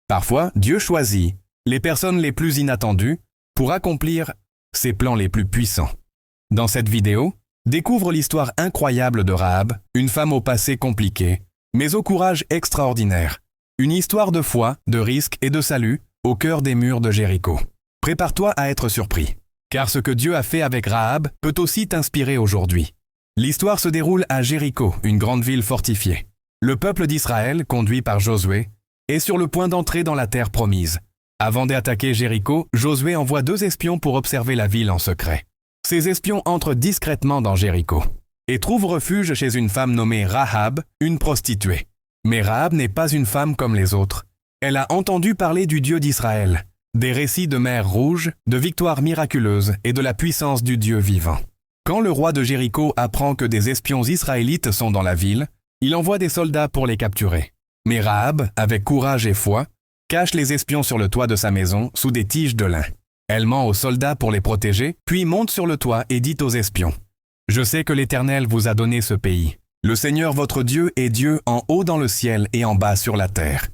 Parfois, Dieu choisit les personnes les plus inattendues pour accomplir ses plans les plus puissants. Dans cette vidéo, découvre l'histoire incroyable de Rahab, une femme au passé compliqué, mais au courage extraordinaire. Une histoire de foi, de risque et de salut au cœur des murs de Jéricho. Prépare-toi à être surpris, car ce que Dieu a fait avec Rahab peut aussi t'inspirer aujourd'hui. L'histoire se déroule à Jéricho, une grande ville fortifiée. Le peuple d'Israël, conduit par Josué, est sur le point d'entrer dans la terre promise. Avant d'attaquer Jéricho, Josué envoie 2 espions pour observer la ville en secret. Ces espions entrent discrètement dans Jéricho et trouvent refuge chez une femme nommée Rahab, une prostituée. Mais Rahab n'est pas une femme comme les autres. Elle a entendu parler du Dieu d'Israël, des récits de mer Rouge, de victoires miraculeuses et de la puissance du Dieu vivant. Quand le roi de Jéricho apprend que des espions israélites sont dans la ville, il envoie des soldats pour les capturer. Mais Rahab, avec courage et foi, cache les espions sur le toit de sa maison sous des tiges de lin. Elle ment aux soldats pour les protéger, puis monte sur le toit et dit aux espions « Je sais que l'Éternel vous a donné ce pays. Le Seigneur votre Dieu est Dieu en haut dans le ciel et en bas sur la terre. »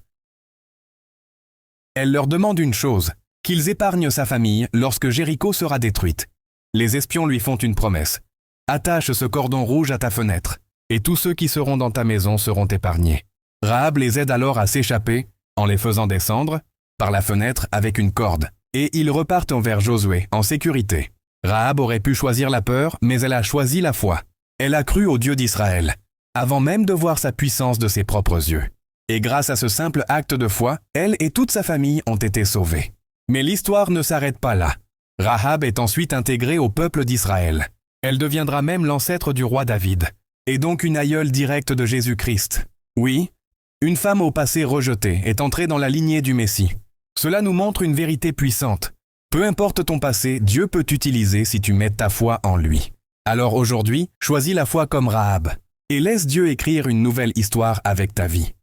Elle leur demande une chose, qu'ils épargnent sa famille lorsque Jéricho sera détruite. Les espions lui font une promesse. « Attache ce cordon rouge à ta fenêtre, et tous ceux qui seront dans ta maison seront épargnés. » Rahab les aide alors à s'échapper en les faisant descendre par la fenêtre avec une corde, et ils repartent vers Josué en sécurité. Rahab aurait pu choisir la peur, mais elle a choisi la foi. Elle a cru au Dieu d'Israël, avant même de voir sa puissance de ses propres yeux. Et grâce à ce simple acte de foi, elle et toute sa famille ont été sauvées. Mais l'histoire ne s'arrête pas là. Rahab est ensuite intégrée au peuple d'Israël. Elle deviendra même l'ancêtre du roi David, et donc une aïeule directe de Jésus-Christ. Oui, une femme au passé rejetée est entrée dans la lignée du Messie. Cela nous montre une vérité puissante. Peu importe ton passé, Dieu peut t'utiliser si tu mets ta foi en lui. Alors aujourd'hui, choisis la foi comme Rahab et laisse Dieu écrire une nouvelle histoire avec ta vie.